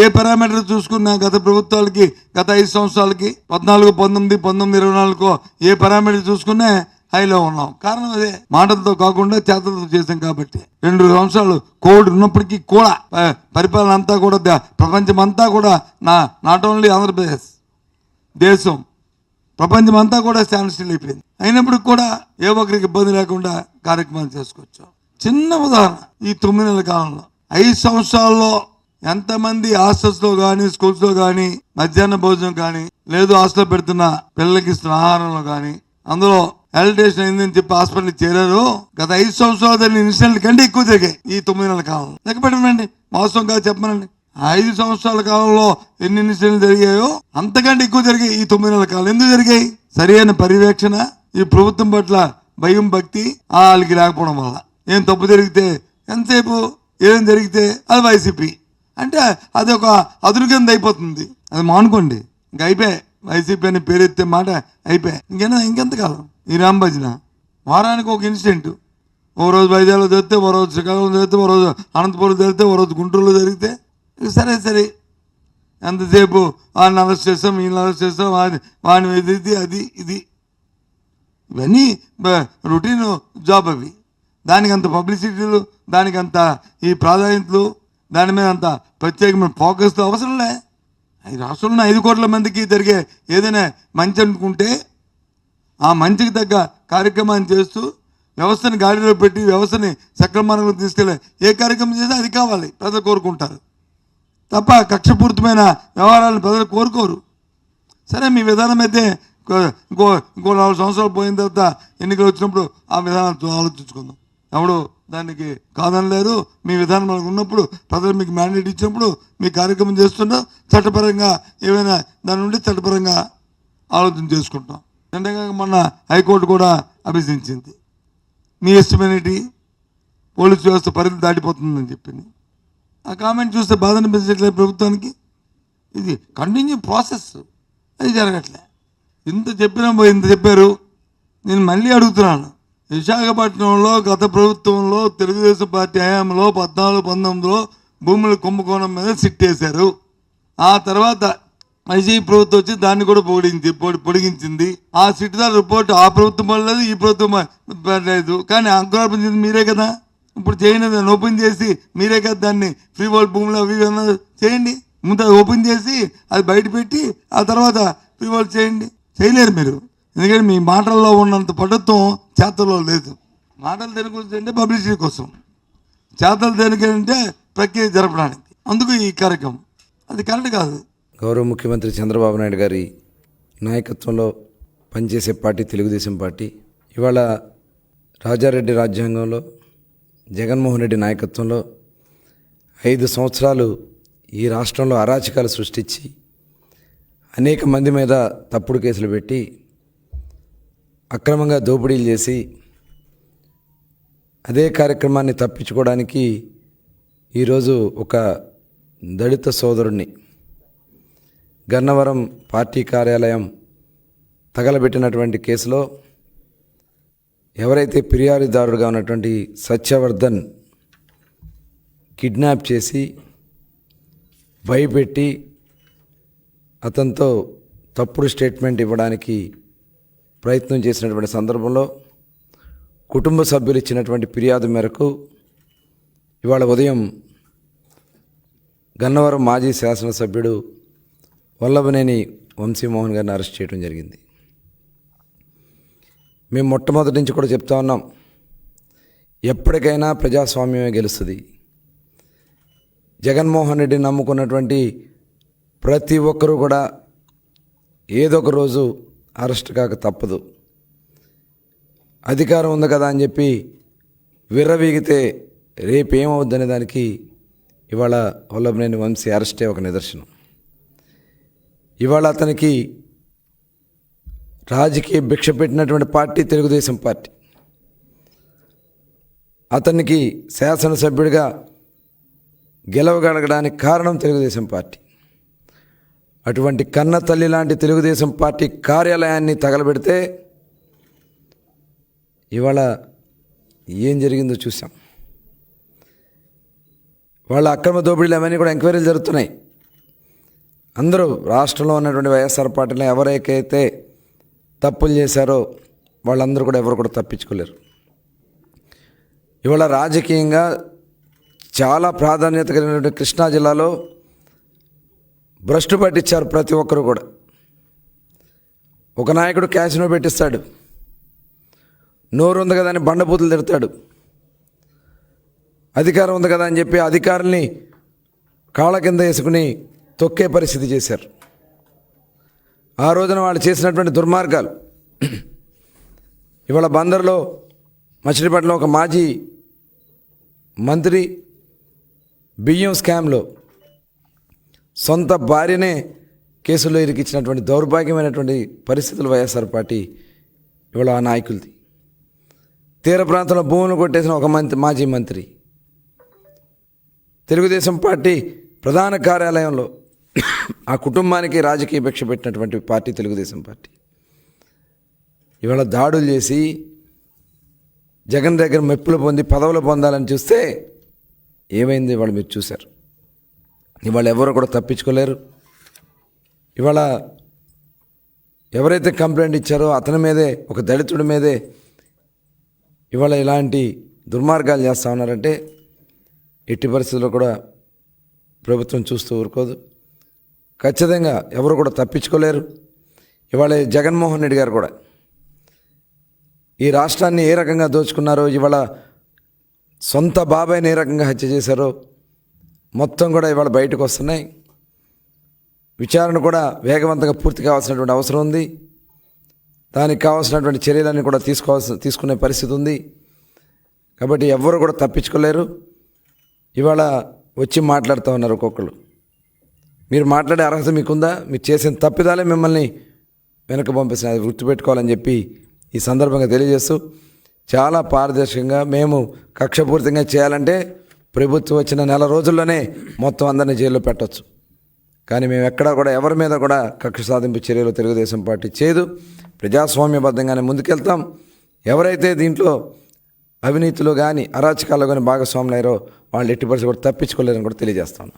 ఏ parameter చూసుకున్నా గత ప్రభుత్వాలకి గత 5 సంవత్సరాలకి 14, 19, 24 ఏ పారామీటర్ చూసుకున్నా హైలో ఉన్నాం. కారణం అదే, మాటలతో కాకుండా చేతలతో చేసాం కాబట్టి. 2 సంవత్సరాలు కోవిడ్ ఉన్నప్పటికీ కూడా పరిపాలన అంతా కూడా ప్రపంచం అంతా కూడా నాట్ ఓన్లీ ఆంధ్రప్రదేశ్ దేశం ప్రపంచం అంతా కూడా స్టాండ్ స్టిల్ అయిపోయింది. అయినప్పుడు కూడా ఏ ఒక్కరికి ఇబ్బంది లేకుండా కార్యక్రమాలు చేసుకొచ్చాం. చిన్న ఉదాహరణ, ఈ 9 నెలల కాలంలో 5 సంవత్సరాల్లో ఎంతమంది హాస్టల్స్లో కానీ స్కూల్స్లో కానీ మధ్యాహ్న భోజనం కానీ లేదు హాస్టల్లో పెడుతున్న పిల్లలకి ఇస్తున్న ఆహారంలో కానీ అందులో అలిటేషన్ అయిందని చెప్పి హాస్పిటల్కి చేరారు. గత 5 సంవత్సరాలు జరిగిన ఇన్సిడెంట్ కంటే ఎక్కువ జరిగాయి ఈ 9 నెలల కాలంలో. లెక్క పెట్టమనండి, మోసం కాదు చెప్పమనండి. 5 సంవత్సరాల కాలంలో ఎన్ని ఇన్సిడెంట్లు జరిగాయో అంతకంటే ఎక్కువ జరిగాయి ఈ 9 నెలల కాలం. ఎందుకు జరిగాయి? సరైన పర్యవేక్షణ, ఈ ప్రభుత్వం పట్ల భయం భక్తి వాళ్ళకి లేకపోవడం వల్ల. ఏం తప్పు జరిగితే ఎంతసేపు ఏం జరిగితే అది వైసీపీ అంటే అది ఒక అదురుగంది అయిపోతుంది. అది మానుకోండి, ఇంక అయిపోయాయి. వైసీపీ అని పేరెత్తే మాట అయిపోయాయి. ఇంకెంతకాలం ఈ రాంభజన? వారానికి ఒక ఇన్సిడెంట్, ఓ రోజు వైజాగ్లో జరిగితే, ఓ రోజు శ్రీకాకుళం జరిగితే, ఓ రోజు అనంతపురం జరిగితే, ఓ రోజు గుంటూరులో జరిగితే సరే ఎంతసేపు వాడిని అరెస్ట్ చేస్తాం, వీళ్ళని అరెస్ట్ చేస్తాం, వాడిని ఎదిరితే అది ఇది ఇవన్నీ రొటీన్ జాబ్. అవి దానికి అంత పబ్లిసిటీలు, దానికి అంత ఈ ప్రాధాన్యతలు, దాని మీద అంత ప్రత్యేకమైన ఫోకస్తో అవసరంలే. ఈ రాష్ట్రంలో 5 కోట్ల మందికి జరిగే ఏదైనా మంచి అనుకుంటే ఆ మంచికి తగ్గ కార్యక్రమాన్ని చేస్తూ వ్యవస్థని గాడిలో పెట్టి వ్యవస్థని సక్రమంగా తీసుకెళ్ళే ఏ కార్యక్రమం చేసినా అది కావాలి, ప్రజలు కోరుకుంటారు తప్ప కక్షపూరితమైన వ్యవహారాలను ప్రజలు కోరుకోరు. సరే, మీ విధానం అయితే ఇంకో 4 సంవత్సరాలు పోయిన తర్వాత ఎన్నికలు వచ్చినప్పుడు ఆ విధానాలు ఆలోచించుకుందాం. ఎవడు దానికి కాదనలేరు. మీ విధానం మనకు ఉన్నప్పుడు, ప్రజలు మీకు మ్యాండేట్ ఇచ్చినప్పుడు మీ కార్యక్రమం చేస్తుంటే చట్టపరంగా ఏమైనా దాని నుండి చట్టపరంగా ఆలోచన చేసుకుంటాం. నిజంగా మొన్న హైకోర్టు కూడా అభ్యసించింది. మీ ఎస్టిమేటి పోలీసు వ్యవస్థ పరిధి దాటిపోతుందని చెప్పింది. ఆ కామెంట్ చూస్తే బాధ అనిపించట్లేదు ప్రభుత్వానికి. ఇది కంటిన్యూ ప్రాసెస్, అది జరగట్లే. ఇంత చెప్పారు. నేను మళ్ళీ అడుగుతున్నాను, విశాఖపట్నంలో గత ప్రభుత్వంలో తెలుగుదేశం పార్టీ హయాంలో 14, 19లో భూముల కుంభకోణం మీద సిట్ వేశారు. ఆ తర్వాత వైసీపీ ప్రభుత్వం వచ్చి దాన్ని కూడా పొడిగించింది. ఆ సిట్ రిపోర్ట్ ఆ ప్రభుత్వం పడలేదు, ఈ ప్రభుత్వం పడలేదు. కానీ అంకురార్పణ చేసింది మీరే కదా. ఇప్పుడు చేయండి, దాన్ని ఓపెన్ చేసి మీరే కదా దాన్ని ఫ్రీ వరల్డ్ భూములు అవి చేయండి. ముందు ఓపెన్ చేసి అది బయట పెట్టి ఆ తర్వాత ఫ్రీ వరల్డ్ చేయండి. చేయలేరు మీరు, ఎందుకంటే మీ మాటల్లో ఉన్నంత పటుత్వం చేతల్లో లేదు. మాటలు దేనికి అంటే పబ్లిసిటీ కోసం, చేతలు దేనికంటే ప్రక్రియ జరపడానికి. అందుకు ఈ కార్యక్రమం అది కరెక్ట్ కాదు. గౌరవ ముఖ్యమంత్రి చంద్రబాబు నాయుడు గారి నాయకత్వంలో పనిచేసే పార్టీ తెలుగుదేశం పార్టీ. ఇవాళ రాజారెడ్డి రాజ్యాంగంలో జగన్మోహన్ రెడ్డి నాయకత్వంలో 5 సంవత్సరాలు ఈ రాష్ట్రంలో అరాచకాలు సృష్టించి అనేక మంది మీద తప్పుడు కేసులు పెట్టి అక్రమంగా దోపిడీలు చేసి అదే కార్యక్రమాన్ని తప్పించుకోవడానికి ఈరోజు ఒక దళిత సోదరుణ్ణి గన్నవరం పార్టీ కార్యాలయం తగలబెట్టినటువంటి కేసులో ఎవరైతే ఫిర్యాదుదారుడుగా ఉన్నటువంటి సత్యవర్ధన్ కిడ్నాప్ చేసి భయపెట్టి అతనితో తప్పుడు స్టేట్మెంట్ ఇవ్వడానికి ప్రయత్నం చేసినటువంటి సందర్భంలో కుటుంబ సభ్యులు ఇచ్చినటువంటి ఫిర్యాదు మేరకు ఇవాళ ఉదయం గన్నవరం మాజీ శాసనసభ్యుడు వల్లభనేని వంశీమోహన్ గారిని అరెస్ట్ చేయడం జరిగింది. మేము మొట్టమొదటి నుంచి కూడా చెప్తా ఉన్నాం, ఎప్పటికైనా ప్రజాస్వామ్యమే గెలుస్తుంది. జగన్మోహన్ రెడ్డిని నమ్ముకున్నటువంటి ప్రతి ఒక్కరూ కూడా ఏదో ఒక రోజు అరెస్ట్ కాక తప్పదు. అధికారం ఉంది కదా అని చెప్పి విర్రవీగితే రేపేమవుద్దనే దానికి ఇవాళ వల్లభనేని వంశీ అరెస్టే ఒక నిదర్శనం. ఇవాళ అతనికి రాజకీయ భిక్ష పెట్టినటువంటి పార్టీ తెలుగుదేశం పార్టీ. అతనికి శాసనసభ్యుడిగా గెలవగలగడానికి కారణం తెలుగుదేశం పార్టీ. అటువంటి కన్న తల్లి లాంటి తెలుగుదేశం పార్టీ కార్యాలయాన్ని తగలబెడితే ఇవాళ ఏం జరిగిందో చూసాం. వాళ్ళ అక్రమ దోపిడీలు అవన్నీ కూడా ఎంక్వైరీలు జరుగుతున్నాయి. అందరూ రాష్ట్రంలో ఉన్నటువంటి వైఎస్ఆర్ పార్టీలో ఎవరైతే తప్పులు చేశారో వాళ్ళందరూ కూడా ఎవరు కూడా తప్పించుకోలేరు. ఇవాళ రాజకీయంగా చాలా ప్రాధాన్యత కలిగినటువంటి కృష్ణా జిల్లాలో భ్రష్టు పట్టించారు ప్రతి ఒక్కరు కూడా. ఒక నాయకుడు క్యాసినో పెట్టిస్తాడు, నోరు ఉంది కదా అని బండబూతులు తిడతాడు, అధికారం ఉంది కదా అని చెప్పి అధికారుల్ని కాళ్ళ కింద వేసుకుని తొక్కే పరిస్థితి చేశారు. ఆ రోజున వాళ్ళు చేసినటువంటి దుర్మార్గాలు ఇవాళ బందర్లో మచిలీపట్నంలో ఒక మాజీ మంత్రి బియ్యం స్కామ్లో సొంత భార్యనే కేసులో ఇరికించినటువంటి దౌర్భాగ్యమైనటువంటి పరిస్థితులు వైఎస్ఆర్ పార్టీ ఇవాళ ఆ నాయకులది. తీర ప్రాంతంలో భూములు కొట్టేసిన ఒక మాజీ మంత్రి, తెలుగుదేశం పార్టీ ప్రధాన కార్యాలయంలో ఆ కుటుంబానికి రాజకీయ భిక్ష పెట్టినటువంటి పార్టీ తెలుగుదేశం పార్టీ ఇవాళ దాడులు చేసి జగన్ దగ్గర మెప్పులు పొంది పదవులు పొందాలని చూస్తే ఏమైంది ఇవాళ మీరు చూశారు. ఇవాళ ఎవరు కూడా తప్పించుకోలేరు. ఇవాళ ఎవరైతే కంప్లైంట్ ఇచ్చారో అతని మీదే, ఒక దళితుడి మీదే ఇవాళ ఇలాంటి దుర్మార్గాలు చేస్తూ ఉన్నారంటే ఎట్టి పరిస్థితుల్లో కూడా ప్రభుత్వం చూస్తూ ఊరుకోదు. ఖచ్చితంగా ఎవరు కూడా తప్పించుకోలేరు. ఇవాళ జగన్మోహన్ రెడ్డి గారు కూడా ఈ రాష్ట్రాన్ని ఏ రకంగా దోచుకున్నారో, ఇవాళ సొంత బాబాయ్ని ఏ రకంగా హత్య చేశారో మొత్తం కూడా ఇవాళ బయటకు వస్తున్నాయి. విచారణ కూడా వేగవంతంగా పూర్తి కావాల్సినటువంటి అవసరం ఉంది. దానికి కావాల్సినటువంటి చర్యలన్నీ కూడా తీసుకునే పరిస్థితి ఉంది. కాబట్టి ఎవ్వరు కూడా తప్పించుకోలేరు. ఇవాళ వచ్చి మాట్లాడుతూ ఉన్నారు ఒక్కొక్కరు. మీరు మాట్లాడే అర్హత మీకుందా? మీరు చేసిన తప్పిదాలే మిమ్మల్ని వెనక పంపిస్తున్న అది గుర్తుపెట్టుకోవాలని చెప్పి ఈ సందర్భంగా తెలియజేస్తూ, చాలా పారదర్శకంగా మేము కక్షపూరితంగా చేయాలంటే ప్రభుత్వం వచ్చిన నెల రోజుల్లోనే మొత్తం అందరినీ జైల్లో పెట్టవచ్చు. కానీ మేము ఎక్కడా కూడా ఎవరి మీద కూడా కక్ష సాధింపు చర్యలు తెలుగుదేశం పార్టీ చేయదు. ప్రజాస్వామ్యబద్ధంగానే ముందుకెళ్తాం. ఎవరైతే దీంట్లో అవినీతిలో కానీ అరాచకాల్లో కానీ భాగస్వాములు అయ్యారో వాళ్ళు ఎట్టి పరిస్థితుల్లో కూడా తప్పించుకోలేరని కూడా తెలియజేస్తాను.